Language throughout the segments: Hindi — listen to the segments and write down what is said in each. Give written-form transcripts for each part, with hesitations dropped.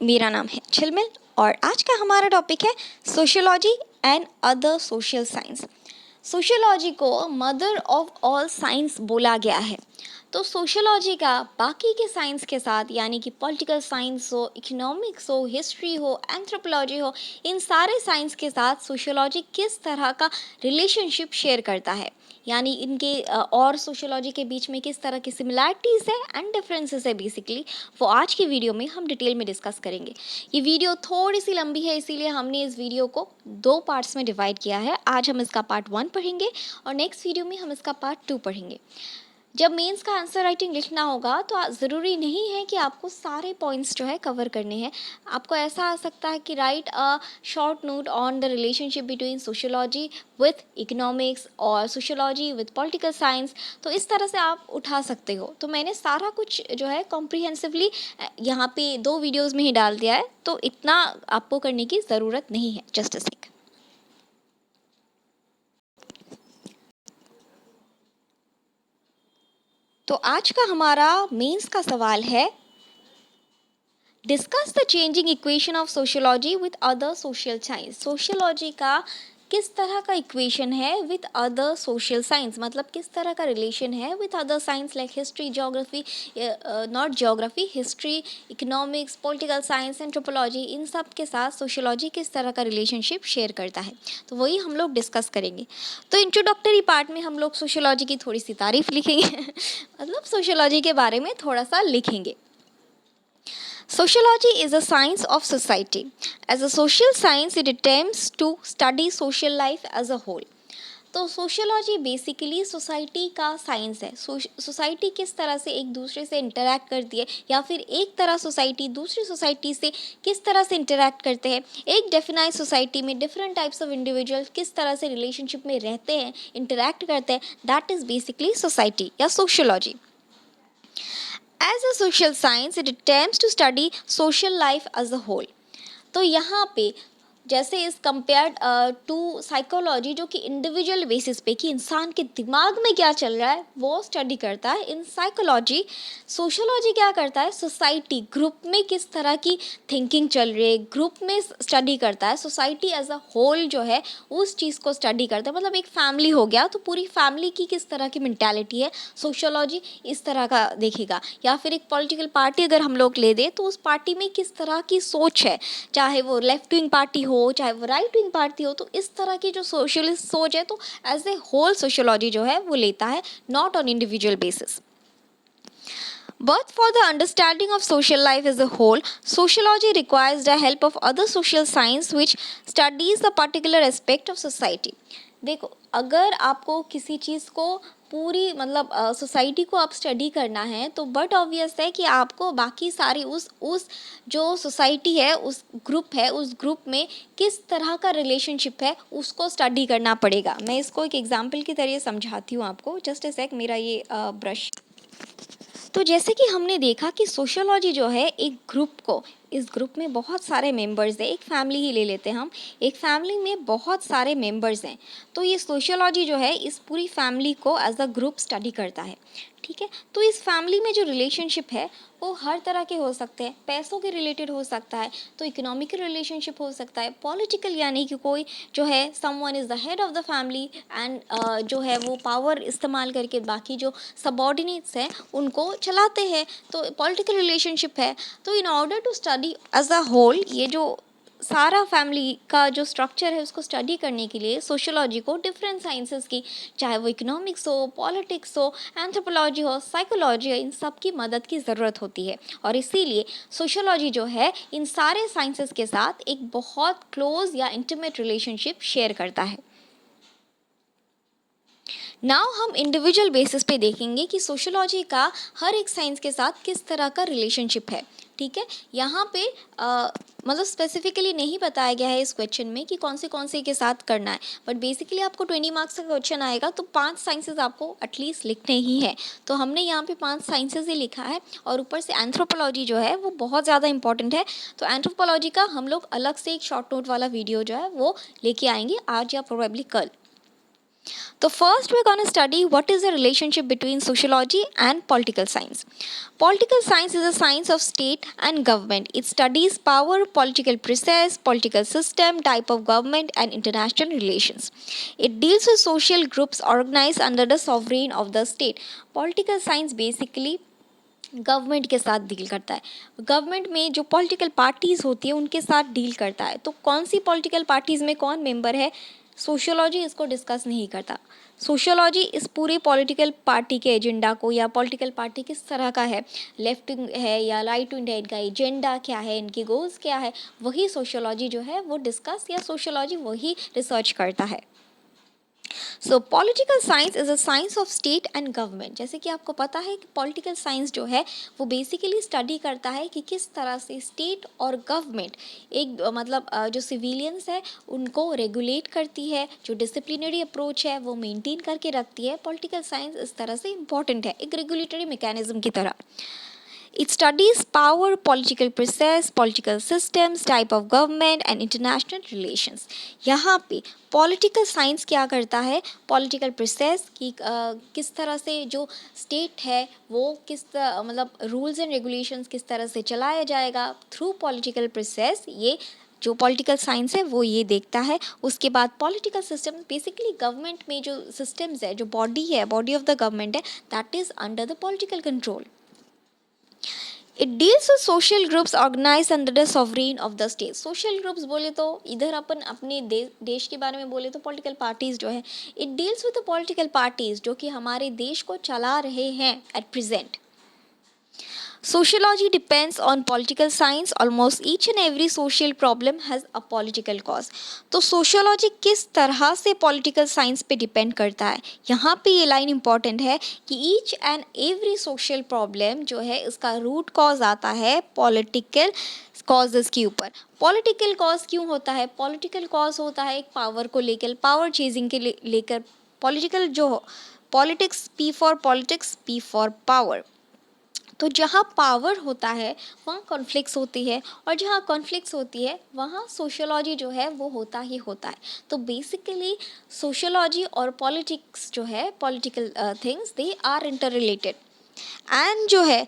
मेरा नाम है झिलमिल और आज का हमारा टॉपिक है sociology and other social science. Sociology को मदर ऑफ ऑल साइंस बोला गया है। तो सोशियोलॉजी का बाकी के साइंस के साथ यानी कि पॉलिटिकल साइंस हो, इकोनॉमिक्स हो, हिस्ट्री हो, एंथ्रोपोलॉजी हो, इन सारे साइंस के साथ सोशियोलॉजी किस तरह का रिलेशनशिप शेयर करता है, यानी इनके और सोशियोलॉजी के बीच में किस तरह की सिमिलैरिटीज़ है एंड डिफरेंसेस है बेसिकली, वो आज की वीडियो में हम डिटेल में डिस्कस करेंगे। ये वीडियो थोड़ी सी लंबी है, इसीलिए हमने इस वीडियो को 2 पार्ट्स में डिवाइड किया है। आज हम इसका पार्ट 1 पढ़ेंगे और नेक्स्ट वीडियो में हम इसका पार्ट 2 पढ़ेंगे। जब मेंस का आंसर राइटिंग लिखना होगा तो ज़रूरी नहीं है कि आपको सारे पॉइंट्स जो है कवर करने हैं। आपको ऐसा आ सकता है कि right a short note on the relationship between sociology with economics और सोशियोलॉजी विथ पॉलिटिकल साइंस। तो इस तरह से आप उठा सकते हो। तो मैंने सारा कुछ जो है कॉम्प्रिहेंसिवली यहाँ पे 2 वीडियोज़ में ही डाल दिया है, तो इतना आपको करने की ज़रूरत नहीं है। जस्ट अ सेक। तो आज का हमारा मेंस का सवाल है, discuss the changing equation of sociology with other social science. Sociology का किस तरह का इक्वेशन है विथ अदर सोशल साइंस, मतलब किस तरह का रिलेशन है with other science like history, geography, not geography, history, economics, political science, anthropology, इन सब के साथ सोशियोलॉजी किस तरह का रिलेशनशिप शेयर करता है, तो वही हम लोग डिस्कस करेंगे। तो इंट्रोडक्टरी पार्ट में हम लोग सोशियोलॉजी की थोड़ी सी तारीफ लिखेंगे मतलब सोशियोलॉजी के बारे में थोड़ा सा लिखेंगे। Sociology is a science of society. As a social science, it attempts to study social life as a whole. तो सोशियोलॉजी बेसिकली सोसाइटी का साइंस है। सोसाइटी किस तरह से एक दूसरे से इंटरैक्ट करती है, या फिर एक तरह सोसाइटी दूसरी सोसाइटी से किस तरह से इंटरैक्ट करते हैं, एक डेफिनाइज सोसाइटी में डिफरेंट टाइप्स ऑफ इंडिविजुअल किस तरह से रिलेशनशिप में रहते हैं, इंटरैक्ट करते हैं, दैट इज़ बेसिकली सोसाइटी या sociology. As a social science, it attempts to study social life as a whole. तो यहाँ पे जैसे इस कंपेयर्ड टू साइकोलॉजी जो कि इंडिविजुअल बेसिस पे कि इंसान के दिमाग में क्या चल रहा है वो स्टडी करता है, इन साइकोलॉजी सोशियोलॉजी क्या करता है, सोसाइटी ग्रुप में किस तरह की थिंकिंग चल रही है ग्रुप में स्टडी करता है, सोसाइटी एज अ होल जो है उस चीज़ को स्टडी करता है। मतलब एक फैमिली हो गया तो पूरी फैमिली की किस तरह की मेंटालिटी है, सोशियोलॉजी इस तरह का देखेगा। या फिर एक पॉलिटिकल पार्टी अगर हम लोग ले दें तो उस पार्टी में किस तरह की सोच है, चाहे वो लेफ्ट विंग पार्टी हो चाहे वो राइट विंग पार्टी हो, तो इस तरह की जो सोशलिस्ट सोच है तो एज ए होल सोशियोलॉजी जो है वो लेता है, not on individual basis. But for the understanding of social life as a whole, sociology requires the help of other social science which studies the particular aspect of society. देखो, अगर आपको किसी चीज़ को पूरी मतलब सोसाइटी को आप स्टडी करना है तो बट ऑब्वियस है कि आपको बाकी सारी उस जो सोसाइटी है, उस ग्रुप है, उस ग्रुप में किस तरह का रिलेशनशिप है उसको स्टडी करना पड़ेगा। मैं इसको एक एग्जांपल की तरह समझाती हूँ आपको। जस्ट ए सेक, मेरा ये ब्रश। तो जैसे कि हमने देखा कि सोशियोलॉजी जो है एक ग्रुप को, इस ग्रुप में बहुत सारे मेंबर्स हैं, एक फैमिली ही ले लेते हैं हम, एक फैमिली में बहुत सारे मेंबर्स हैं, तो ये सोशियोलॉजी जो है इस पूरी फैमिली को एज अ ग्रुप स्टडी करता है। ठीक है, तो इस फैमिली में जो रिलेशनशिप है वो हर तरह के हो सकते हैं, पैसों के रिलेटेड हो सकता है, तो इकोनॉमिकल रिलेशनशिप हो सकता है, पॉलिटिकल यानी कि कोई जो है someone is the head of the family and जो है वो पावर इस्तेमाल करके बाकी जो सबॉर्डिनेट्स हैं उनको चलाते हैं, तो पॉलिटिकल रिलेशनशिप है। तो in order to study as a whole ये जो सारा फैमिली का जो स्ट्रक्चर है उसको स्टडी करने के लिए सोशियोलॉजी को डिफरेंट साइंसेस की, चाहे वो इकोनॉमिक्स हो, पॉलिटिक्स हो, एंथ्रोपोलॉजी हो, साइकोलॉजी हो, इन सब की मदद की ज़रूरत होती है। और इसीलिए सोशियोलॉजी जो है इन सारे साइंसेस के साथ एक बहुत क्लोज या इंटीमेट रिलेशनशिप शेयर करता है। नाउ हम इंडिविजुअल बेसिस पे देखेंगे कि सोशियोलॉजी का हर एक साइंस के साथ किस तरह का रिलेशनशिप है। ठीक है, यहाँ पे मतलब स्पेसिफिकली नहीं बताया गया है इस क्वेश्चन में कि कौन से के साथ करना है, बट बेसिकली आपको 20 मार्क्स का क्वेश्चन आएगा तो 5 साइंसेज आपको एटलीस्ट लिखने ही है। तो हमने यहाँ पे 5 साइंसेज ही लिखा है और ऊपर से एंथ्रोपोलॉजी जो है वो बहुत ज़्यादा इंपॉर्टेंट है। तो एंथ्रोपोलॉजी का हम लोग अलग से एक शॉर्ट नोट वाला वीडियो जो है वो लेके आएंगे आज या प्रोबेबली कल। So first we're going to study what is the relationship between sociology and political science. Political science is a science of state and government. It studies power, political process, political system, type of government and international relations. It deals with social groups organized under the sovereign of the state. Political science basically government के साथ डील करता है. गवर्नमेंट में जो पॉलिटिकल पार्टीज़ होती है उनके साथ डील करता है. तो कौन सी पॉलिटिकल पार्टीज़ में कौन मेंबर है, सोशियोलॉजी इसको डिस्कस नहीं करता. सोशियोलॉजी इस पूरे पॉलिटिकल पार्टी के एजेंडा को या पॉलिटिकल पार्टी किस तरह का है, लेफ्ट विंग है या राइट विंग है, इनका एजेंडा क्या है, इनके गोल्स क्या है, वही सोशियोलॉजी जो है वो डिस्कस या सोशियोलॉजी वही रिसर्च करता है. सो political science is a science of state and government. जैसे कि आपको पता है कि पॉलिटिकल साइंस जो है वो बेसिकली स्टडी करता है कि किस तरह से स्टेट और गवर्नमेंट एक जो सिविलियंस है उनको रेगुलेट करती है, जो डिसिप्लिनरी अप्रोच है वो मेंटेन करके रखती है. पॉलिटिकल साइंस इस तरह से इम्पॉर्टेंट है, एक रेगुलेटरी मैकेनिज्म की तरह. It studies power, political process, political systems, type of government and international relations. यहाँ पे पॉलिटिकल साइंस क्या करता है, पॉलिटिकल प्रोसेस की किस तरह से जो स्टेट है वो रूल्स एंड रेगुलेशंस किस तरह से चलाया जाएगा थ्रू पॉलिटिकल प्रोसेस. ये जो पॉलिटिकल साइंस है वो ये देखता है. उसके बाद पॉलिटिकल सिस्टम बेसिकली गवर्नमेंट में जो सिस्टम्स है, जो बॉडी है, बॉडी ऑफ द गवर्नमेंट है, that is under the political control. It deals with social groups organise under the sovereign of the state. Social groups बोले तो इधर अपन अपने देश के बारे में बोले तो पॉलिटिकल पार्टीज जो है, it deals with the political parties जो कि हमारे देश को चला रहे हैं at present. Sociology depends on political science. Almost each and every social problem has a political cause. तो sociology किस तरह से political science पे depend करता है, यहाँ पे ये line important है कि each and every social problem जो है इसका root cause आता है political causes के ऊपर. Political cause क्यों होता है? Political cause होता है एक power को लेकर, power chasing के लेकर. Political जो politics, P for politics, P for power. तो जहाँ पावर होता है वहाँ कॉन्फ्लिक्ट्स होती है, और जहाँ कॉन्फ्लिक्ट्स होती है वहाँ सोशियोलॉजी जो है वो होता ही होता है. तो बेसिकली सोशियोलॉजी और पॉलिटिक्स जो है, political things, they are interrelated. And जो है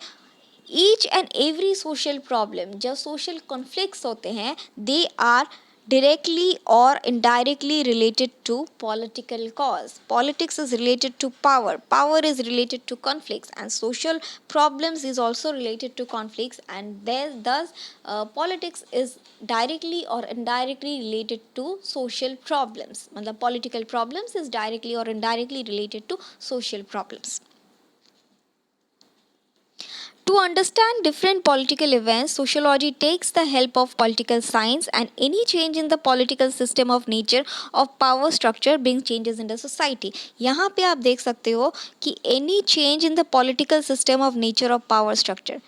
each and every social problem, जब सोशल कॉन्फ्लिक्ट्स होते हैं, they are directly or indirectly related to political cause. Politics is related to power. Power is related to conflicts, and social problems is also related to conflicts. And there, thus, politics is directly or indirectly related to social problems. मतलब political problems is directly or indirectly related to social problems. To understand different political events, sociology takes the help of political science, and any change in the political system of nature of power structure brings changes in the society. यहाँ पे आप देख सकते हो कि any change in the political system of nature of power structure.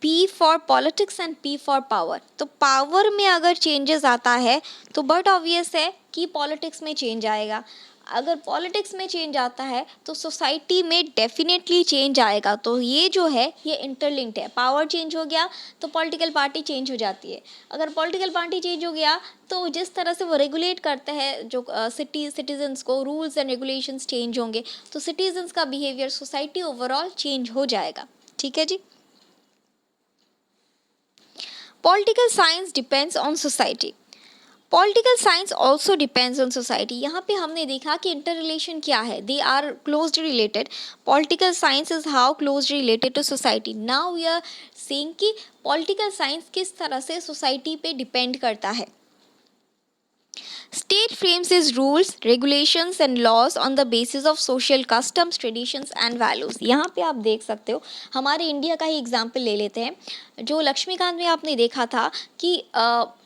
P for politics and P for power. तो पावर में अगर चेंजेस आता है तो बट ऑब्वियस है कि पॉलिटिक्स में चेंज आएगा. अगर पॉलिटिक्स में चेंज आता है तो सोसाइटी में डेफिनेटली चेंज आएगा. तो ये जो है ये इंटरलिंक्ड है. पावर चेंज हो गया तो पॉलिटिकल पार्टी चेंज हो जाती है. अगर पॉलिटिकल पार्टी चेंज हो गया तो जिस तरह से वो रेगुलेट करते हैं जो सिटीजन्स को, रूल्स एंड रेगुलेशंस चेंज होंगे तो सिटीजन्स का बिहेवियर, सोसाइटी ओवरऑल चेंज हो जाएगा. ठीक है जी. Political science depends on society. Political science also depends on society. यहाँ पे हमने देखा कि इंटर रिलेशन क्या है. They are closely related. Political science is how closely related to society. Now we are seeing कि political science किस तरह से society पे depend करता है. State frames its rules, regulations and laws on the basis of social customs, traditions and values. यहाँ पे आप देख सकते हो, हमारे इंडिया का ही एग्जाम्पल ले लेते हैं. जो लक्ष्मीकांत में आपने देखा था कि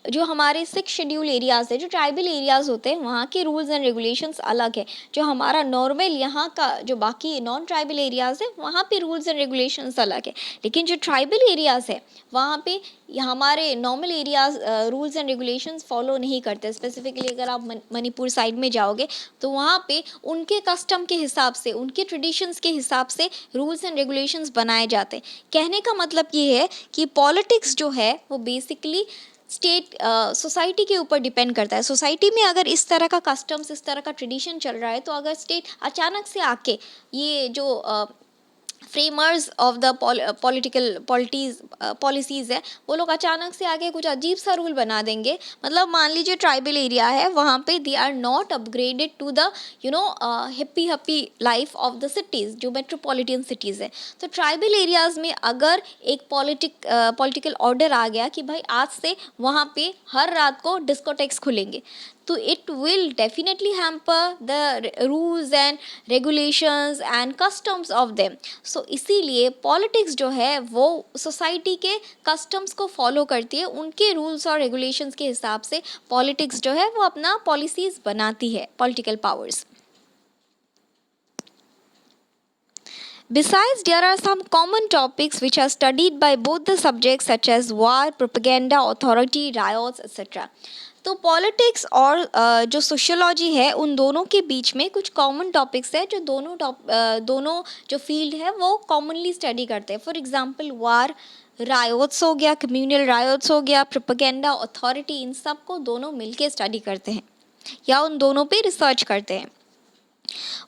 जो हमारे 6 शेड्यूल एरियाज़ है, जो ट्राइबल एरियाज़ होते हैं, वहाँ के रूल्स एंड रेगुलेशंस अलग है. जो हमारा नॉर्मल यहाँ का जो बाकी नॉन ट्राइबल एरियाज़ है वहाँ पे रूल्स एंड रेगुलेशंस अलग है. लेकिन जो ट्राइबल एरियाज़ है वहाँ पे हमारे normal areas rules and regulations follow नहीं करते. स्पेसिफिकली अगर आप मणिपुर साइड में जाओगे तो वहाँ पे उनके कस्टम के हिसाब से, उनके ट्रेडिशंस के हिसाब से रूल्स एंड रेगुलेशंस बनाए जाते हैं. कहने का मतलब ये है कि पॉलिटिक्स जो है वो बेसिकली स्टेट सोसाइटी के ऊपर डिपेंड करता है। सोसाइटी में अगर इस तरह का कस्टम्स, इस तरह का ट्रेडिशन चल रहा है, तो अगर स्टेट अचानक से आके ये जो framers of the political policies है, वो लोग अचानक से आके कुछ अजीब सा रूल बना देंगे। मतलब मान लीजिए ट्राइबल एरिया है, वहाँ पे they are not upgraded to the hippie happy life of the cities, जो मेट्रोपॉलिटन सिटीज़ है। तो ट्राइबल एरियाज़ में अगर एक पॉलिटिकल ऑर्डर आ गया कि भाई आज से वहाँ पे हर रात को डिस्कोटेक्स खुलेंगे, तो it will definitely hamper the rules and regulations and customs of them. So इसीलिए पॉलिटिक्स जो है वो सोसाइटी के कस्टम्स को फॉलो करती है, उनके रूल्स और रेगुलेशंस के हिसाब से पॉलिटिक्स जो है वो अपना पॉलिसीज़ बनाती है, political powers. Besides, there are some common topics which are studied by both the subjects such as war, propaganda, authority, riots, etc. तो पॉलिटिक्स और जो सोशियोलॉजी है, उन दोनों के बीच में कुछ कॉमन टॉपिक्स है जो दोनों जो फील्ड है वो कॉमनली स्टडी करते हैं। फॉर एग्जांपल वार, रायोट्स हो गया, कम्युनल रायोट्स हो गया, प्रोपेगेंडा, अथॉरिटी, इन सब को दोनों मिलके स्टडी करते हैं या उन दोनों पे रिसर्च करते हैं।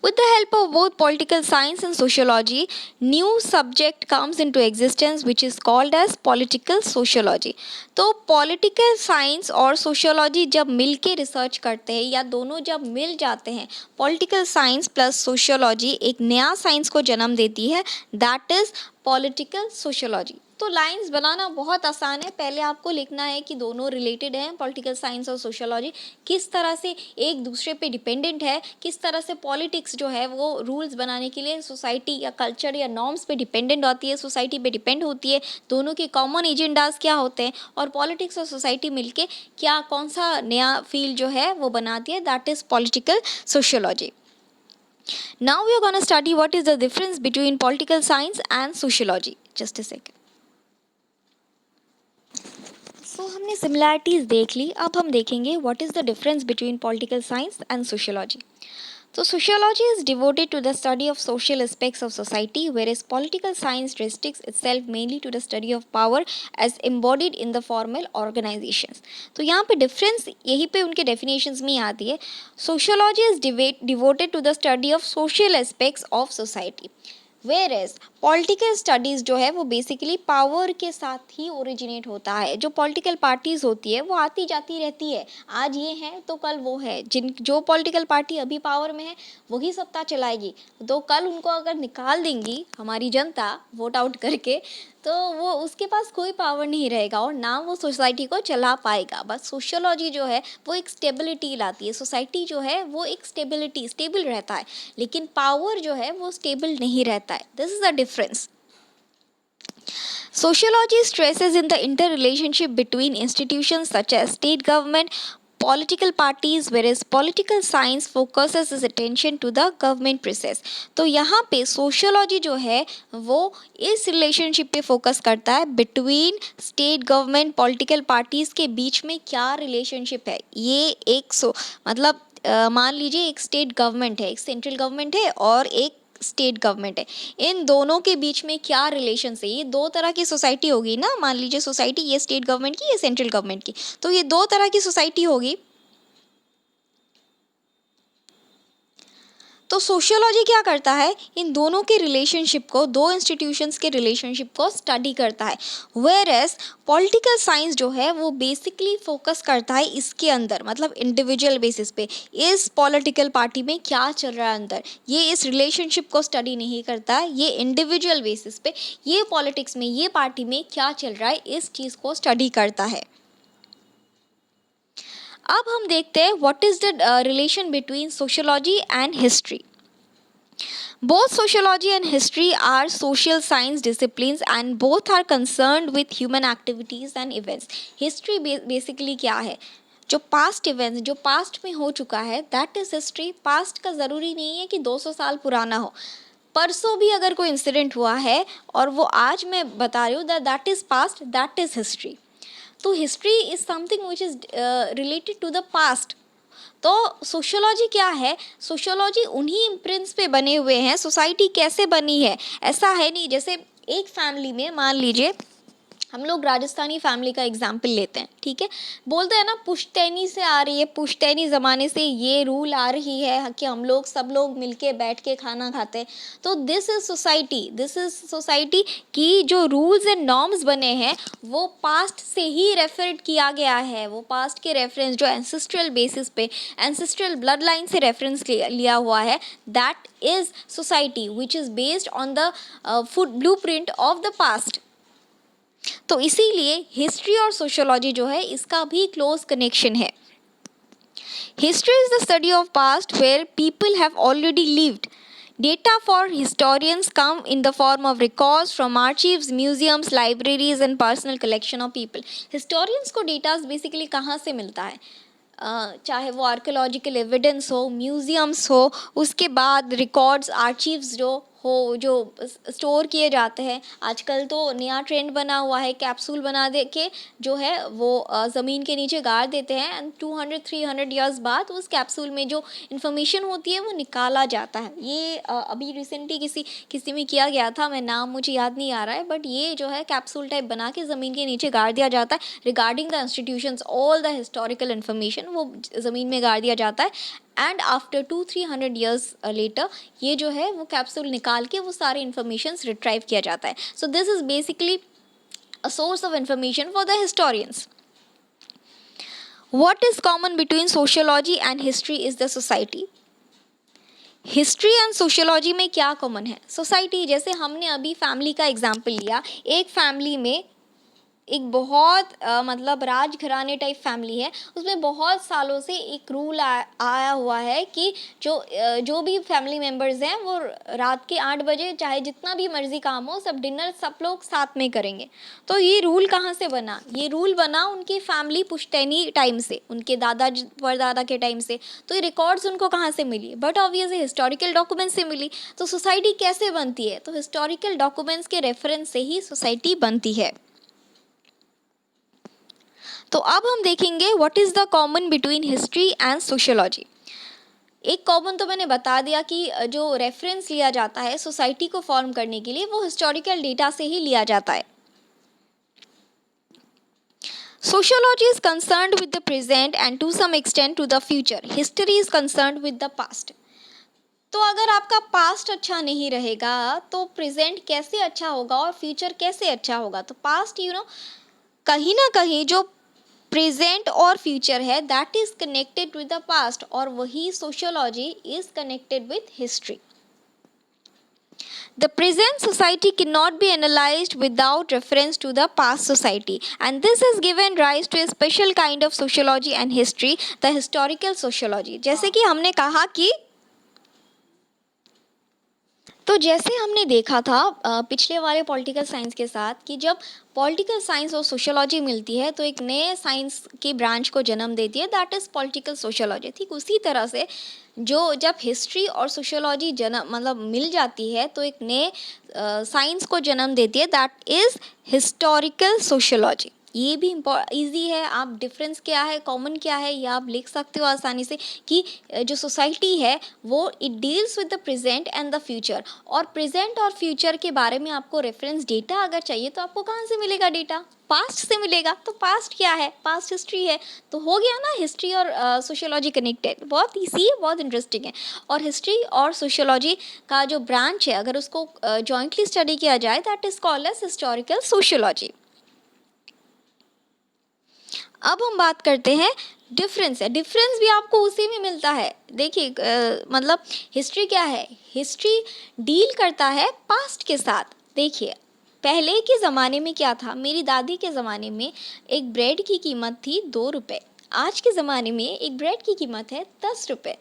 With the help of both political science and sociology, new subject comes into existence which is called as political sociology. तो political science और sociology जब मिल के रिसर्च करते हैं या दोनों जब मिल जाते हैं, political science plus sociology एक नया साइंस को जन्म देती है, that is political sociology। तो लाइंस बनाना बहुत आसान है। पहले आपको लिखना है कि दोनों रिलेटेड हैं, पॉलिटिकल साइंस और सोशियोलॉजी किस तरह से एक दूसरे पे डिपेंडेंट है, किस तरह से पॉलिटिक्स जो है वो रूल्स बनाने के लिए सोसाइटी या कल्चर या नॉर्म्स पे डिपेंडेंट होती है, सोसाइटी पे डिपेंड होती है, दोनों के कॉमन एजेंडाज क्या होते हैं और पॉलिटिक्स और सोसाइटी मिलके क्या कौन सा नया फील्ड जो है वो बनाती है, that is political sociology. Now we are going to study what is the difference between political science and sociology. Just a second. So हमने similarities देख ली, अब हम देखेंगे what is the difference between political science and sociology. So sociology is devoted to the study of social aspects of society, whereas political science restricts itself mainly to the study of power as embodied in the formal organizations. तो यहाँ पे difference यही पे उनके definitions में आती है। Sociology is devoted to the study of social aspects of society, whereas political studies जो है वो बेसिकली पावर के साथ ही ओरिजिनेट होता है। जो पॉलिटिकल पार्टीज़ होती है वो आती जाती रहती है, आज ये है तो कल वो है। जो पॉलिटिकल पार्टी अभी पावर में है वही सत्ता चलाएगी, तो कल उनको अगर निकाल देंगी हमारी जनता वोट आउट करके, तो वो उसके पास कोई पावर नहीं रहेगा और ना वो सोसाइटी को चला पाएगा। बस सोशियोलॉजी जो है वो एक स्टेबिलिटी लाती है, सोसाइटी जो है वो एक स्टेबल रहता है, लेकिन पावर जो है वो स्टेबल नहीं रहता है। This is the difference. Sociology stresses in the interrelationship between institutions such as state government, political parties, whereas political science focuses its attention to the government process. तो यहाँ पे sociology जो है वो इस relationship पे focus करता है between state government, political parties के बीच में क्या relationship है। ये एक मतलब मान लीजिए एक state government है, एक central government है और एक स्टेट गवर्नमेंट है, इन दोनों के बीच में क्या रिलेशन है। ये दो तरह की सोसाइटी होगी ना, मान लीजिए सोसाइटी ये स्टेट गवर्नमेंट की, ये सेंट्रल गवर्नमेंट की, तो ये दो तरह की सोसाइटी होगी। तो सोशियोलॉजी क्या करता है, इन दोनों के रिलेशनशिप को, दो इंस्टीट्यूशंस के रिलेशनशिप को स्टडी करता है, वेयर एज पॉलिटिकल साइंस जो है वो बेसिकली फोकस करता है इसके अंदर, मतलब इंडिविजुअल बेसिस पे इस पॉलिटिकल पार्टी में क्या चल रहा है अंदर, ये इस रिलेशनशिप को स्टडी नहीं करता है, ये इंडिविजुअल बेसिस पे ये पॉलिटिक्स में, ये पार्टी में क्या चल रहा है इस चीज़ को स्टडी करता है। अब हम देखते हैं what is the relation between sociology and history. Both sociology and history are social science disciplines and both are concerned with human activities and events. History basically क्या है, जो पास्ट इवेंट्स, जो पास्ट में हो चुका है, दैट इज हिस्ट्री। पास्ट का ज़रूरी नहीं है कि 200 साल पुराना हो, परसों भी अगर कोई इंसिडेंट हुआ है और वो आज मैं बता रही हूँ, that is past, that is history. तो history is something which is related to the past. तो सोशियोलॉजी क्या है, सोशियोलॉजी उन्हीं इम्प्रिंट्स पे बने हुए हैं, सोसाइटी कैसे बनी है। ऐसा है नहीं, जैसे एक फैमिली में मान लीजिए हम लोग राजस्थानी फैमिली का एग्जाम्पल लेते हैं, ठीक है। बोलते हैं ना पुश्तैनी से आ रही है, पुश्तैनी ज़माने से ये रूल आ रही है कि हम लोग सब लोग मिलके बैठ के खाना खाते हैं। तो दिस इज़ सोसाइटी की जो रूल्स एंड नॉर्म्स बने हैं वो पास्ट से ही रेफरेड किया गया है। वो पास्ट के रेफरेंस जो एंसेस्ट्रल बेसिस पे, एंसेस्ट्रल ब्लड लाइन से रेफरेंस लिया हुआ है, that is society which is based on the food blueprint of the past. तो इसीलिए हिस्ट्री और सोशियोलॉजी जो है इसका भी क्लोज कनेक्शन है। History is the study of past where people have already lived. Data for historians come in the form of records from archives, museums, libraries and personal collection of people. Historians को डेटास बेसिकली कहाँ से मिलता है? चाहे वो आर्कोलॉजिकल एविडेंस हो, म्यूज़ियम्स हो, उसके बाद रिकॉर्ड्स, आर्चीव्स जो स्टोर किए जाते हैं। आजकल तो नया ट्रेंड बना हुआ है, कैप्सूल बना दे के जो है वो ज़मीन के नीचे गाड़ देते हैं एंड 200-300 ईयर्स बाद उस कैप्सूल में जो इन्फॉर्मेशन होती है वो निकाला जाता है। ये अभी रिसेंटली किसी में किया गया था, मैं नाम मुझे याद नहीं आ रहा है, बट ये जो है कैप्सूल टाइप बना के ज़मीन के नीचे गाड़ दिया जाता है regarding the institutions, all the historical information वो ज़मीन में गाड़ दिया जाता है एंड आफ्टर 200-300 ईयर्स लेटर ये जो है वो कैप्सूल निकाल के वो सारे इन्फॉर्मेशंस रिट्राइव किया जाता है। So this is basically a source of information for the historians. What is common between sociology and history is the society. History and sociology में क्या कॉमन है? सोसाइटी, जैसे हमने अभी फैमिली का एग्जाम्पल लिया, एक फैमिली में एक बहुत मतलब राजघराने टाइप फैमिली है, उसमें बहुत सालों से एक रूल आया हुआ है कि जो भी फैमिली मेम्बर्स हैं वो रात के 8 बजे चाहे जितना भी मर्जी काम हो सब डिनर सब लोग साथ में करेंगे। तो ये रूल कहाँ से बना? ये रूल बना उनकी फैमिली पुश्तैनी टाइम से, उनके दादा परदादा के टाइम से। तो ये रिकॉर्ड्स उनको कहाँ से मिली? बट ऑब्वियसली हिस्टोरिकल डॉक्यूमेंट्स से मिली। तो सोसाइटी कैसे बनती है? तो हिस्टोरिकल डॉक्यूमेंट्स के रेफरेंस से ही सोसाइटी बनती है। तो अब हम देखेंगे what is the common between history and sociology. एक कॉमन तो मैंने बता दिया कि जो रेफरेंस लिया जाता है सोसाइटी को फॉर्म करने के लिए वो हिस्टोरिकल डेटा से ही लिया जाता है। Sociology is concerned with the present and to some extent to the future. History is concerned with the past. तो अगर आपका पास्ट अच्छा नहीं रहेगा तो प्रेजेंट कैसे अच्छा होगा और फ्यूचर कैसे अच्छा होगा? तो पास्ट कहीं ना कहीं जो प्रेजेंट और फ्यूचर है that is connected with the past, और वही sociology is connected with history. The present society cannot be analyzed without reference to the past society, and this has given rise to a special kind of sociology and history, the historical sociology. जैसे कि हमने कहा कि तो जैसे हमने देखा था पिछले वाले पॉलिटिकल साइंस के साथ कि जब पॉलिटिकल साइंस और सोशियोलॉजी मिलती है तो एक नए साइंस की ब्रांच को जन्म देती है, दैट इज़ पॉलिटिकल सोशियोलॉजी। ठीक उसी तरह से जब हिस्ट्री और सोशियोलॉजी मतलब मिल जाती है तो एक नए साइंस को जन्म देती है, दैट इज़ हिस्टोरिकल सोशियोलॉजी। ये भी ईजी है, आप डिफरेंस क्या है, कॉमन क्या है, ये आप लिख सकते हो आसानी से कि जो सोसाइटी है वो it deals with the present and the future. और प्रेजेंट और फ्यूचर के बारे में आपको रेफरेंस डेटा अगर चाहिए तो आपको कहाँ से मिलेगा? डेटा पास्ट से मिलेगा। तो पास्ट क्या है? पास्ट हिस्ट्री है। तो हो गया ना हिस्ट्री और सोशियोलॉजी कनेक्टेड। बहुत ईजी है, बहुत इंटरेस्टिंग है। और हिस्ट्री और सोशियोलॉजी का जो ब्रांच है अगर उसको जॉइंटली स्टडी किया जाए that is called as historical sociology. अब हम बात करते हैं डिफरेंस है। डिफरेंस भी आपको उसी में मिलता है। देखिए मतलब हिस्ट्री क्या है? हिस्ट्री डील करता है पास्ट के साथ। देखिए पहले के ज़माने में क्या था, मेरी दादी के ज़माने में एक ब्रेड की कीमत थी 2 रुपये, आज के ज़माने में एक ब्रेड की कीमत है 10 रुपये।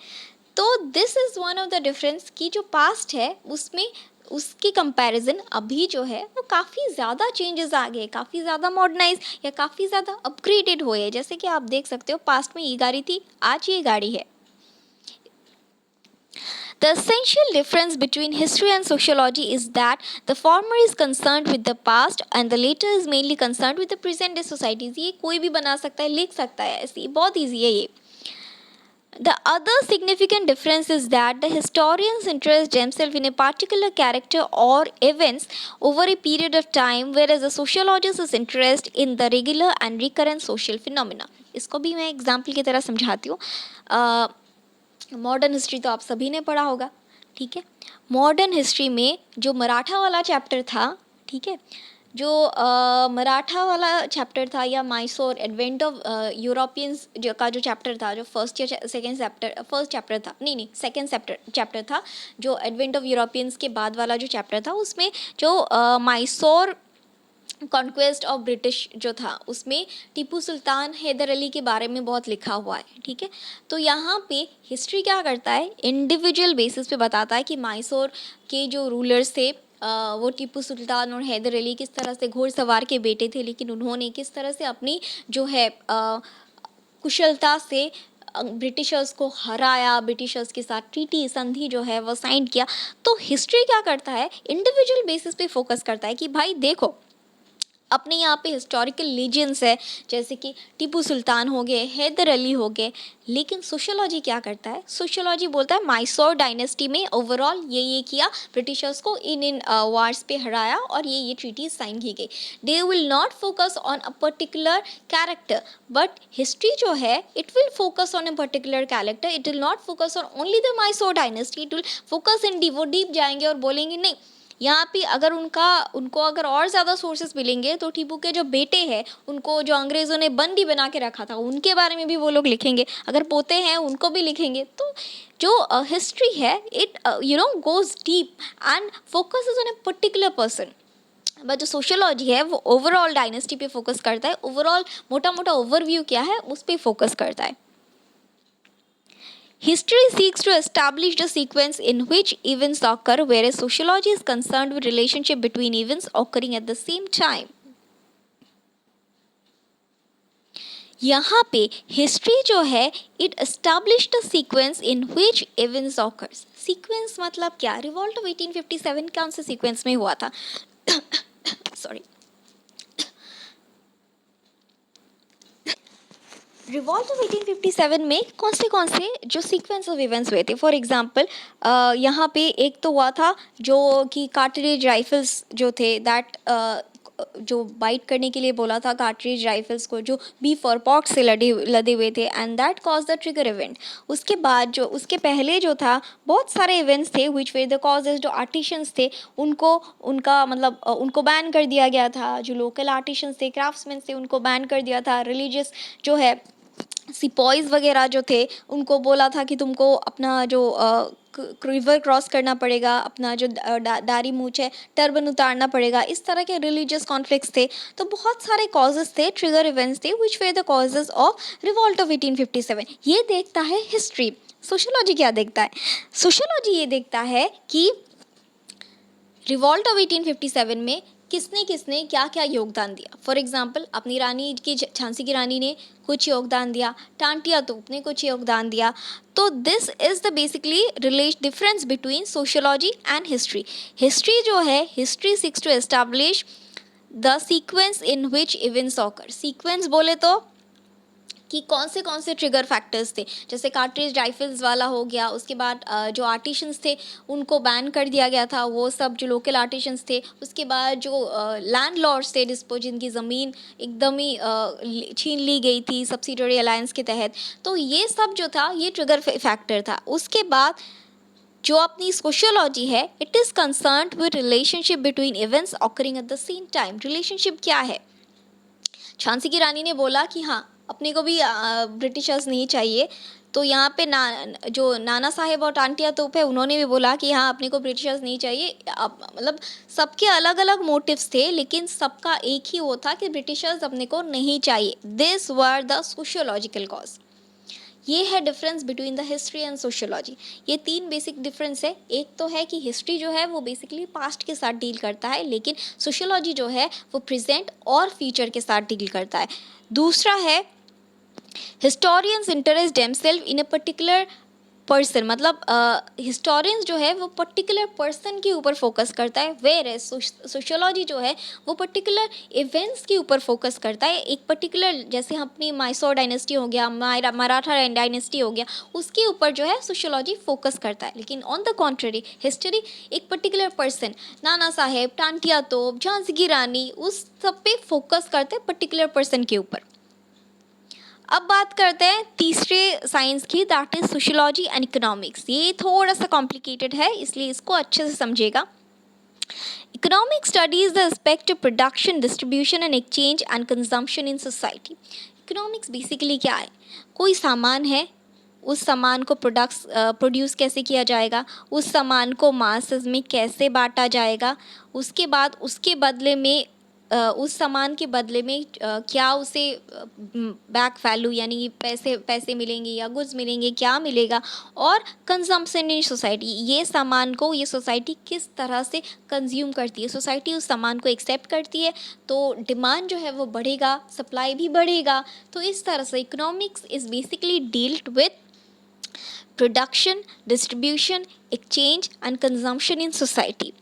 तो this is one of the difference कि जो पास्ट है उसमें उसकी कंपैरिजन अभी जो है वो काफ़ी ज़्यादा चेंजेस आ गए, काफ़ी ज़्यादा मॉडर्नाइज या काफ़ी ज़्यादा अपग्रेडेड हुए। जैसे कि आप देख सकते हो पास्ट में ये गाड़ी थी, आज ये गाड़ी है। The essential difference between history and sociology is that the former is concerned with the past and the latter is mainly concerned with the present day societies। ये कोई भी बना सकता है, लिख सकता है, ऐसी बहुत ईजी है ये। The other significant difference is that the historians interest themselves in a particular character or events over a period of time, whereas the sociologist is interested in the regular and recurrent social phenomena. इसको भी मैं एग्जाम्पल की तरह समझाती हूँ. मॉडर्न हिस्ट्री तो आप सभी ने पढ़ा होगा, ठीक है. मॉडर्न हिस्ट्री में जो मराठा वाला चैप्टर था, ठीक है, जो मराठा वाला चैप्टर था या माइसोर एडवेंट ऑफ यूरोपियंस जो का जो चैप्टर था, जो फर्स्ट या सेकेंड चैप्टर, फर्स्ट चैप्टर था, नहीं सेकेंड चैप्टर था, जो एडवेंट ऑफ यूरोपियंस के बाद वाला जो चैप्टर था, उसमें जो माइसोर कॉन्क्वेस्ट ऑफ ब्रिटिश जो था, उसमें टीपू सुल्तान हैदर अली के बारे में बहुत लिखा हुआ है, ठीक है. तो यहाँ पे हिस्ट्री क्या करता है, इंडिविजुअल बेसिस पे बताता है कि माइसोर के जो रूलर्स थे वो टीपू सुल्तान और हैदर अली किस तरह से घोड़सवार के बेटे थे, लेकिन उन्होंने किस तरह से अपनी जो है कुशलता से ब्रिटिशर्स को हराया, ब्रिटिशर्स के साथ ट्रीटी संधि जो है वो साइन किया. तो हिस्ट्री क्या करता है, इंडिविजुअल बेसिस पे फोकस करता है कि भाई देखो, अपने यहाँ पे हिस्टोरिकल लीजेंड्स है, जैसे कि टीपू सुल्तान हो गए, हैदर अली हो गए. लेकिन सोशियोलॉजी क्या करता है, सोशियोलॉजी बोलता है माइसोर डायनेस्टी में ओवरऑल ये किया, ब्रिटिशर्स को इन वार्स पे हराया और ये ट्रीटीज साइन की गई. They will not focus on a particular character, but history जो है it will focus on a particular character. It will not focus on only the Mysore dynasty. It will focus in deep, वो डीप जाएंगे और बोलेंगे नहीं, यहाँ पे अगर उनको अगर और ज़्यादा सोर्सेज मिलेंगे तो टीपू के जो बेटे हैं, उनको जो अंग्रेज़ों ने बंदी बना के रखा था, उनके बारे में भी वो लोग लिखेंगे, अगर पोते हैं उनको भी लिखेंगे. तो जो हिस्ट्री है it goes deep and focuses on a particular person. But जो सोशियोलॉजी है वो ओवरऑल डायनेस्टी पे फोकस करता है, ओवरऑल मोटा मोटा ओवरव्यू क्या है उस पर फोकस करता है. History seeks to establish the sequence in which events occur, whereas sociology is concerned with relationship between events occurring at the same time. यहाँ पे हिस्ट्री जो है it establish the sequence in which events occurs. Sequence मतलब क्या, रिवॉल्ट ऑफ 1857 कौन से सीक्वेंस में हुआ था, सॉरी, रिवॉल्ट ऑफ 1857 में कौन से जो सीक्वेंस ऑफ इवेंट्स हुए थे. फॉर एग्जांपल यहाँ पे एक तो हुआ था जो कि कार्टरिज राइफल्स जो थे, दैट जो बाइट करने के लिए बोला था कार्टरिज राइफल्स को, जो बीफ और पॉर्क से लदे हुए थे, and that cause the trigger event. उसके बाद जो उसके पहले जो था बहुत सारे इवेंट्स थे विच वे द कॉजेज. जो आर्टिशंस थे उनको बैन कर दिया गया था, जो लोकल आर्टिशंस थे, क्राफ्ट्समैन थे, उनको बैन कर दिया था. रिलीजियस जो है सिपॉइज वगैरह जो थे उनको बोला था कि तुमको अपना जो रिवर क्रॉस करना पड़ेगा, अपना जो दाढ़ी मूछ है, टर्बन उतारना पड़ेगा. इस तरह के रिलीजियस कॉन्फ्लिक्ट्स थे. तो बहुत सारे कॉजेस थे, ट्रिगर इवेंट्स थे which were the causes of revolt of 1857. ये देखता है हिस्ट्री. सोशियोलॉजी क्या देखता है, सोशियोलॉजी ये देखता है कि रिवॉल्ट ऑफ 1857 में किसने किसने क्या क्या योगदान दिया. फॉर एग्जाम्पल अपनी रानी की, झांसी की रानी ने कुछ योगदान दिया, टांटिया तोप ने कुछ योगदान दिया. तो this is the basically difference between sociology and history. History जो है, history seeks to establish the sequence in which events occur. Sequence बोले तो कि कौन से ट्रिगर फैक्टर्स थे, जैसे कार्ट्रिज राइफल्स वाला हो गया. उसके बाद जो आर्टिशंस थे उनको बैन कर दिया गया था, वो सब जो लोकल आर्टिशंस थे. उसके बाद जो लैंडलॉर्ड्स थे जिनकी ज़मीन एकदम ही छीन ली गई थी सब्सिडरी अलायंस के तहत. तो ये सब जो था ये ट्रिगर फैक्टर था. उसके बाद जो अपनी सोशियोलॉजी है it is concerned with relationship between events occurring at the same time. Relationship क्या है, झांसी की रानी ने बोला कि हाँ अपने को भी ब्रिटिशर्स नहीं चाहिए. तो यहाँ पे जो नाना साहेब और टांटिया तोप है उन्होंने भी बोला कि हाँ अपने को ब्रिटिशर्स नहीं चाहिए. मतलब सबके अलग अलग मोटिव्स थे, लेकिन सबका एक ही वो था कि ब्रिटिशर्स अपने को नहीं चाहिए. This were the sociological cause. ये है difference between the history and sociology. ये तीन बेसिक डिफरेंस है. एक तो है कि हिस्ट्री जो है वो बेसिकली पास्ट के साथ डील करता है, लेकिन सोशियोलॉजी जो है वो प्रेजेंट और फ्यूचर के साथ डील करता है. दूसरा है historians interest themselves in a particular person, मतलब हिस्टोरियंस जो है वो पर्टिकुलर पर्सन के ऊपर फोकस करता है, वेयर एज सोशियोलॉजी जो है वो पर्टिकुलर इवेंट्स के ऊपर फोकस करता है। एक पर्टिकुलर, जैसे अपनी मैसूर डायनेस्टी हो गया, मराठा डायनेस्टी हो गया, उसके ऊपर जो है सोशियोलॉजी फोकस करता है। लेकिन ऑन द कॉन्ट्ररी हिस्ट्री एक पर्टिकुलर पर्सन, नाना साहेब, टांटिया तोप, झांसी की रानी, उस सब पे फोकस करते हैं पर्टिकुलर पर्सन के ऊपर। अब बात करते हैं तीसरे साइंस की, that is sociology and economics. ये थोड़ा सा कॉम्प्लिकेटेड है, इसलिए इसको अच्छे से समझिएगा। Economic studies the aspect of production, distribution and exchange and consumption in society. Economics basically क्या है? कोई सामान है, उस सामान को प्रोड्यूस कैसे किया जाएगा, उस सामान को मासेस में कैसे बांटा जाएगा, उसके बाद उसके बदले में उस सामान के बदले में क्या उसे बैक वैल्यू यानी पैसे पैसे मिलेंगे या गुड्स मिलेंगे, क्या मिलेगा, और कंजम्पशन इन सोसाइटी, ये सामान को ये सोसाइटी किस तरह से कंज्यूम करती है। सोसाइटी उस सामान को एक्सेप्ट करती है तो डिमांड जो है वो बढ़ेगा, सप्लाई भी बढ़ेगा। तो इस तरह से economics is basically dealt with production, distribution, exchange, and consumption in society.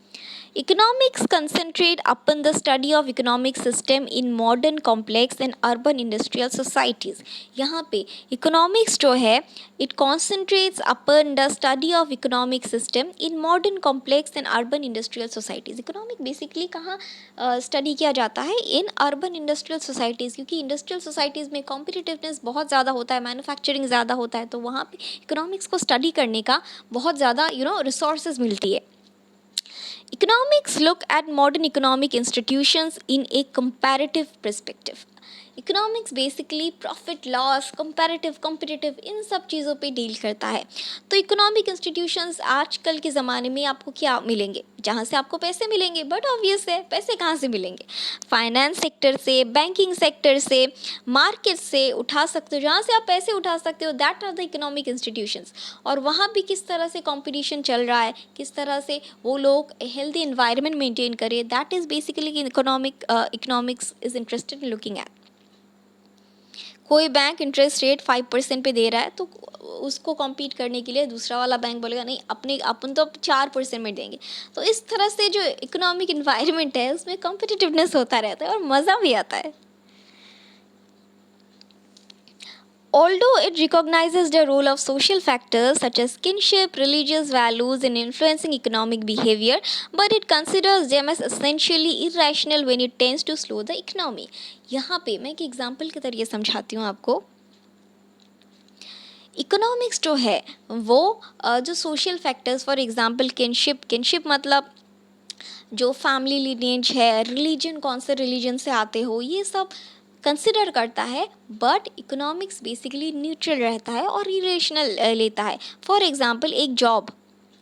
Economics concentrate upon the study of economic system in modern, complex and urban industrial societies. यहाँ पे economics जो है it concentrates upon the study of economic system in modern, complex and urban industrial societies. Economic basically कहाँ study किया जाता है? In urban industrial societies, क्योंकि industrial societies में competitiveness बहुत ज़्यादा होता है, manufacturing ज़्यादा होता है, तो वहाँ पे economics को study करने का बहुत ज़्यादा resources मिलती है। Economics look at modern economic institutions in a comparative perspective. Economics basically profit loss, comparative, competitive, इन सब चीज़ों पे डील करता है। तो इकोनॉमिक इंस्टीट्यूशंस आजकल के ज़माने में आपको क्या मिलेंगे? जहाँ से आपको पैसे मिलेंगे, बट ऑब्वियस है पैसे कहाँ से मिलेंगे? फाइनेंस सेक्टर से, बैंकिंग सेक्टर से, मार्केट से उठा सकते हो, जहाँ से आप पैसे उठा सकते हो, that are the economic institutions. और वहाँ भी किस तरह से कॉम्पिटिशन चल रहा है, किस तरह से वो लोग हेल्दी इन्वायरमेंट मेंटेन करें, that is basically economics is interested in looking at. कोई बैंक इंटरेस्ट रेट 5% पे दे रहा है तो उसको कॉम्पीट करने के लिए दूसरा वाला बैंक बोलेगा नहीं, अपन तो 4% में देंगे। तो इस तरह से जो इकोनॉमिक इन्वायरमेंट है उसमें कॉम्पिटिटिवनेस होता रहता है और मज़ा भी आता है। Although it recognizes the role of social factors such as kinship, religious values in influencing economic behavior, but it considers them as essentially irrational when it tends to slow the economy. यहाँ पे मैं एक एग्जाम्पल के तरीके समझाती हूँ आपको। इकोनॉमिक्स जो है वो जो social factors, for example kinship मतलब जो फैमिली लिनेज है, रिलीजन, कौन से रिलीजन से आते हो, ये सब कंसिडर करता है। बट इकोनॉमिक्स बेसिकली न्यूट्रल रहता है और इरेशनल लेता है। फॉर एग्जांपल एक जॉब,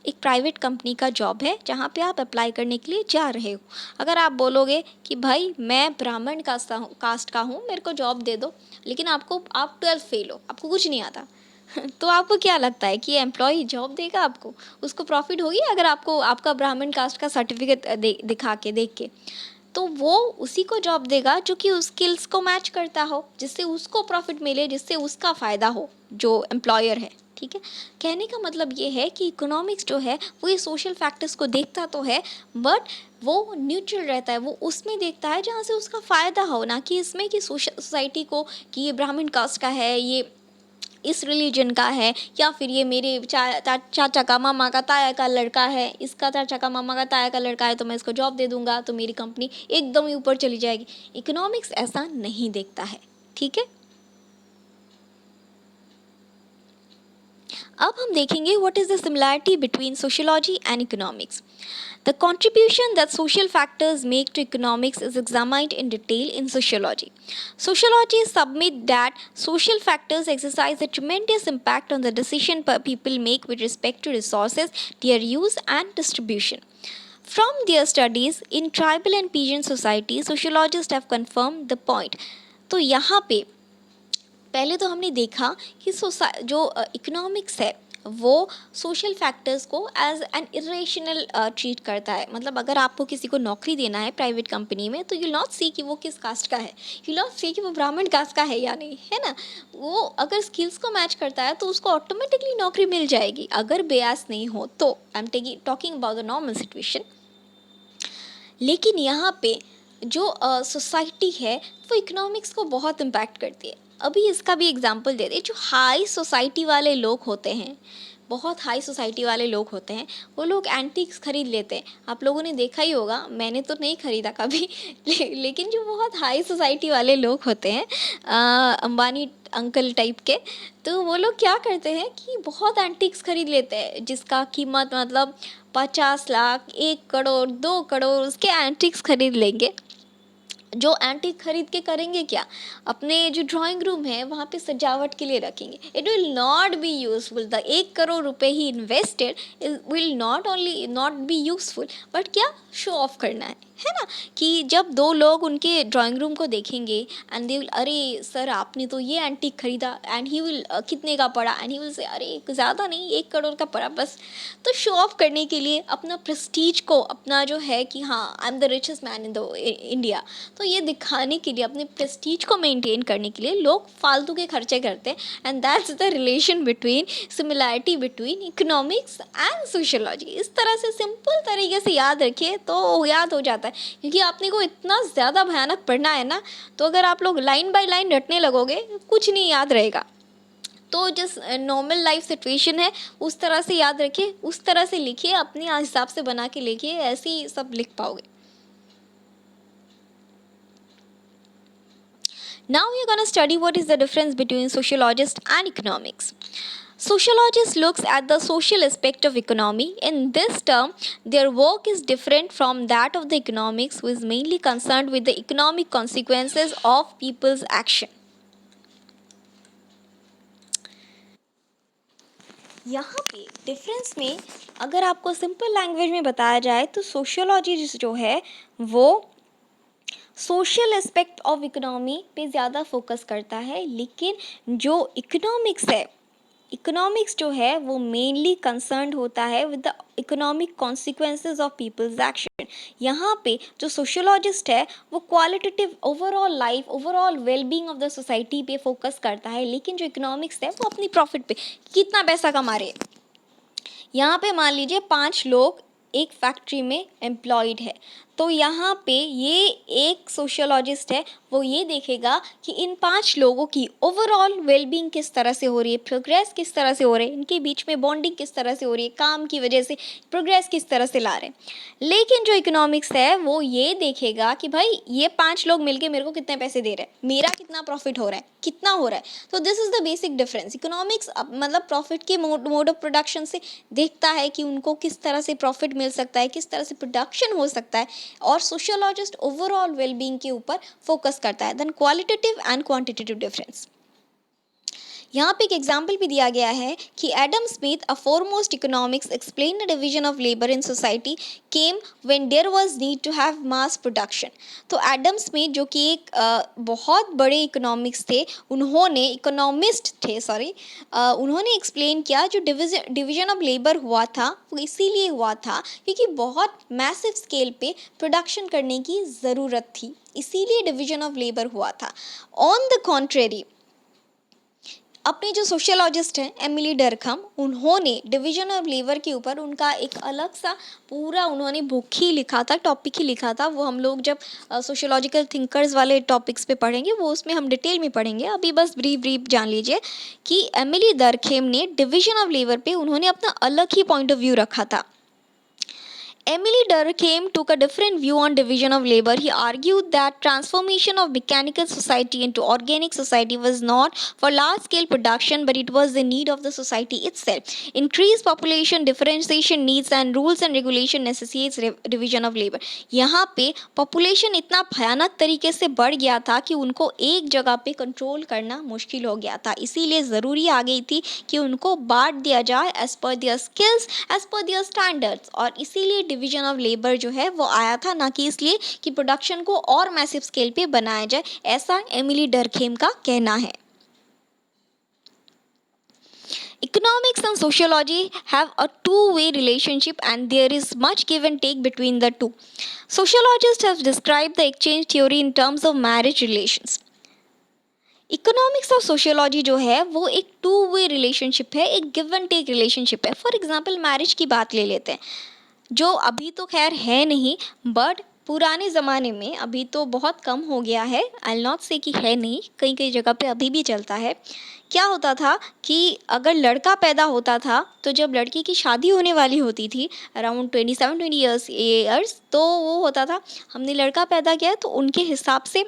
एक प्राइवेट कंपनी का जॉब है जहाँ पे आप अप्लाई करने के लिए जा रहे हो। अगर आप बोलोगे कि भाई मैं ब्राह्मण कास्ट का हूँ, मेरे को जॉब दे दो, लेकिन आप 12th फेल हो, आपको कुछ नहीं आता तो आपको क्या लगता है कि एम्प्लॉय जॉब देगा आपको? उसको प्रॉफिट होगी अगर आपको आपका ब्राह्मण कास्ट का सर्टिफिकेट दिखा के देख के? तो वो उसी को जॉब देगा जो कि उस स्किल्स को मैच करता हो, जिससे उसको प्रॉफिट मिले, जिससे उसका फ़ायदा हो, जो एम्प्लॉयर है। ठीक है, कहने का मतलब ये है कि इकोनॉमिक्स जो है वो ये सोशल फैक्टर्स को देखता तो है, बट वो न्यूट्रल रहता है। वो उसमें देखता है जहाँ से उसका फ़ायदा हो, ना कि इसमें कि सोसाइटी को कि ये ब्राह्मण कास्ट का है, ये इस रिलीजन का है, या फिर ये मेरे चाचा का, मामा का, ताया का लड़का है, इसका चाचा का, मामा का, ताया का लड़का है, तो मैं इसको जॉब दे दूंगा तो मेरी कंपनी एकदम ही ऊपर चली जाएगी। इकोनॉमिक्स ऐसा नहीं देखता है। ठीक है, अब हम देखेंगे what is the similarity between sociology and economics. The contribution that social factors make to economics is examined in detail in sociology. Sociology submit that social factors exercise a tremendous impact on the decision people make with respect to resources, their use and distribution. From their studies in tribal and peasant societies, sociologists have confirmed the point. तो यहाँ पे पहले तो हमने देखा कि जो इकोनॉमिक्स है वो सोशल फैक्टर्स को एज एन इरेशनल ट्रीट करता है। मतलब अगर आपको किसी को नौकरी देना है प्राइवेट कंपनी में, तो यू नॉट सी कि वो किस कास्ट का है, यू नॉट सी कि वो ब्राह्मण कास्ट का है या नहीं, है ना। वो अगर स्किल्स को मैच करता है तो उसको ऑटोमेटिकली नौकरी मिल जाएगी, अगर बेयास नहीं हो तो। I am talking about the normal situation. लेकिन यहाँ पे जो सोसाइटी है वो इकोनॉमिक्स को बहुत इम्पैक्ट करती है। अभी इसका भी एग्जांपल दे दें, जो हाई सोसाइटी वाले लोग होते हैं, बहुत हाई सोसाइटी वाले लोग होते हैं, वो लोग एंटीक्स खरीद लेते हैं। आप लोगों ने देखा ही होगा, मैंने तो नहीं खरीदा कभी लेकिन जो बहुत हाई सोसाइटी वाले लोग होते हैं, अंबानी अंकल टाइप के, तो वो लोग क्या करते हैं कि बहुत एंटीक्स खरीद लेते हैं जिसका कीमत मतलब 50 लाख, 1 करोड़, 2 करोड़, उसके एंटीक्स खरीद लेंगे। जो एंटीक खरीद के करेंगे क्या, अपने जो ड्राइंग रूम है वहाँ पे सजावट के लिए रखेंगे। It will not be useful. The 1 crore रुपए ही invested will not be useful, but क्या शो ऑफ करना है ना। कि जब दो लोग उनके ड्राइंग रूम को देखेंगे एंड दे विल, अरे सर आपने तो ये एंटीक खरीदा, एंड ही विल कितने का पड़ा, एंड ही विल से अरे ज़्यादा नहीं, 1 करोड़ का पड़ा बस। तो शो ऑफ करने के लिए, अपना प्रेस्टीज को, अपना जो है कि हाँ I am the richest man in the India, तो ये दिखाने के लिए, अपने प्रेस्टीज को मेंटेन करने के लिए लोग फालतू के खर्चे करते हैं। And that's the relation between, similarity between economics and sociology. इस तरह से सिंपल तरीके से याद रखिए तो याद हो जाता है, क्योंकि आपने को इतना ज़्यादा भयानक पढ़ना है ना, तो अगर आप लोग लाइन बाय लाइन रटने लगोगे कुछ नहीं याद रहेगा। तो जिस नॉर्मल लाइफ सिचुएशन है उस तरह से याद रखिए, उस तरह से लिखिए, अपने हिसाब से बना के लिखिए, ऐसे ही सब लिख पाओगे। Now we are going to study what is the difference between sociologist and economics. Sociologist looks at the social aspect of economy. In this term, their work is different from that of the economics, who is mainly concerned with the economic consequences of people's action. यहाँ पे डिफरेंस में अगर आपको सिंपल लैंग्वेज में बताया जाए तो सोशियोलॉजी जो है वो सोशल एस्पेक्ट ऑफ इकोनॉमी पे ज़्यादा फोकस करता है, लेकिन जो इकोनॉमिक्स है, इकोनॉमिक्स जो है वो मेनली कंसर्न्ड होता है with the economic consequences of people's action. यहाँ पे जो सोशियोलॉजिस्ट है वो qualitative overall life, overall wellbeing of the society पे फोकस करता है, लेकिन जो इकोनॉमिक्स है वो अपनी प्रॉफिट पे, कितना पैसा कमा रहे हैं। यहाँ पे मान लीजिए 5 लोग एक फैक्ट्री में एम्प्लॉयड है, तो यहाँ पे ये एक सोशियोलॉजिस्ट है, वो ये देखेगा कि इन 5 लोगों की ओवरऑल वेलबींग किस तरह से हो रही है, प्रोग्रेस किस तरह से हो रही है, इनके बीच में बॉन्डिंग किस तरह से हो रही है, काम की वजह से प्रोग्रेस किस तरह से ला रहे हैं। लेकिन जो इकोनॉमिक्स है वो ये देखेगा कि भाई ये 5 लोग मिलके मेरे को कितने पैसे दे रहे हैं, मेरा कितना प्रॉफिट हो रहा है, कितना हो रहा है। तो this is the basic difference. Economics मतलब प्रॉफिट के मोड ऑफ प्रोडक्शन से देखता है कि उनको किस तरह से प्रॉफिट मिल सकता है, किस तरह से प्रोडक्शन हो सकता है, और सोशियोलॉजिस्ट ओवरऑल वेलबींग के ऊपर फोकस करता है। Then qualitative and quantitative difference. यहाँ पे एक एग्जाम्पल भी दिया गया है कि Adam Smith, a foremost economics, explain the division of labour in society came when there was need to have mass production. तो एडम स्मिथ जो कि एक बहुत बड़े इकोनॉमिक्स थे, उन्होंने इकोनॉमिस्ट थे सॉरी, उन्होंने एक्सप्लेन किया जो डिवीजन ऑफ लेबर हुआ था वो इसीलिए हुआ था क्योंकि बहुत मैसिव स्केल पे प्रोडक्शन करने की ज़रूरत थी, इसीलिए डिवीजन ऑफ लेबर हुआ था। ऑन द कॉन्ट्रेरी, अपने जो सोशियोलॉजिस्ट हैं एमिली डर्कहम, उन्होंने डिवीजन ऑफ लेबर के ऊपर उनका एक अलग सा पूरा उन्होंने बुक ही लिखा था, टॉपिक ही लिखा था। वो हम लोग जब सोशियोलॉजिकल थिंकर्स वाले टॉपिक्स पे पढ़ेंगे वो उसमें हम डिटेल में पढ़ेंगे। अभी बस ब्रीफ जान लीजिए कि एमिली डर्कहम ने डिवीजन ऑफ लेबर पे उन्होंने अपना अलग ही पॉइंट ऑफ व्यू रखा था। Emily Durkheim took a different view on division of labor. He argued that transformation of mechanical society into organic society was not for large-scale production, but it was the need of the society itself. Increased population, differentiation needs and rules and regulation necessitates division of labor. यहाँ पे population इतना भयानक तरीके से बढ़ गया था कि उनको एक जगह पे कंट्रोल करना मुश्किल हो गया था, इसीलिए ज़रूरी आ गई थी कि उनको बांट दिया जाए as per their skills, as per their standards, और इसीलिए डिवीजन ऑफ लेबर जो है वो आया था, ना कि इसलिए कि प्रोडक्शन को और मैसिव स्केल पे बनाया जाए, ऐसा एमिली डर्कहेम का कहना है। Economics and sociology have a two-way relationship and there is much give and take between the two. Sociologists have described the exchange theory in terms of marriage relations. Economics और सोशियोलॉजी जो है वो एक टू वे रिलेशनशिप है, एक गिव एंड टेक रिलेशनशिप है. फॉर एग्जांपल मैरिज की बात ले लेते हैं, जो अभी तो खैर है नहीं, बट पुराने ज़माने में, अभी तो बहुत कम हो गया है, आई नॉट से कि है नहीं, कई कई जगह पे अभी भी चलता है. क्या होता था कि अगर लड़का पैदा होता था तो जब लड़की की शादी होने वाली होती थी अराउंड 27-20 ईयर्स, तो वो होता था हमने लड़का पैदा किया है, तो उनके हिसाब से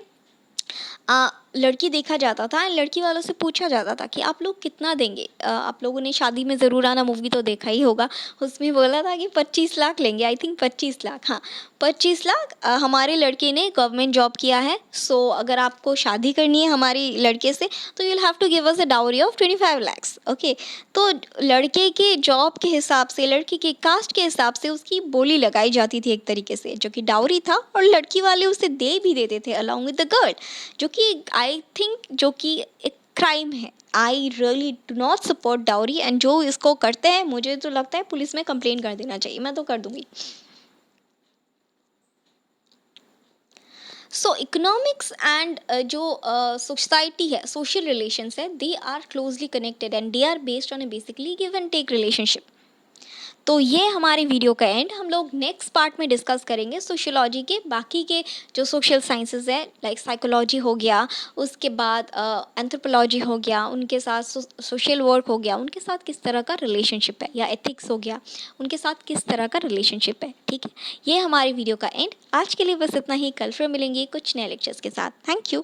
लड़की देखा जाता था एंड लड़की वालों से पूछा जाता था कि आप लोग कितना देंगे. आप लोगों ने शादी में ज़रूर आना मूवी तो देखा ही होगा, उसमें बोला था कि 25 लाख लेंगे, आई थिंक 25 लाख, हाँ 25 लाख. हमारे लड़के ने गवर्नमेंट जॉब किया है, सो अगर आपको शादी करनी है हमारी लड़के से तो you will have to give us a dowry of 25 lakhs. Okay, तो लड़के के जॉब के हिसाब से, लड़की के कास्ट के हिसाब से उसकी बोली लगाई जाती थी एक तरीके से, जो कि डाउरी था, और लड़की वाले उसे दे भी देते थे अलॉन्ग विद द गर्ल, जो कि आई थिंक जो कि एक क्राइम है. I really do not support dowry and जो इसको करते हैं मुझे तो लगता है पुलिस में कंप्लेन कर देना चाहिए, मैं तो कर दूंगी. सो इकोनॉमिक्स एंड जो सोसाइटी है, सोशल रिलेशंस है, they are closely connected and they are based on a basically give and take relationship. तो ये हमारे वीडियो का एंड. हम लोग नेक्स्ट पार्ट में डिस्कस करेंगे सोशियोलॉजी के बाकी के जो सोशल साइंसेस है, लाइक साइकोलॉजी हो गया, उसके बाद एंथ्रोपोलॉजी हो गया, उनके साथ सोशल वर्क हो गया, उनके साथ किस तरह का रिलेशनशिप है, या एथिक्स हो गया, उनके साथ किस तरह का रिलेशनशिप है. ठीक है, ये हमारे वीडियो का एंड. आज के लिए बस इतना ही. कल फिर मिलेंगे कुछ नए लेक्चर्स के साथ. Thank you.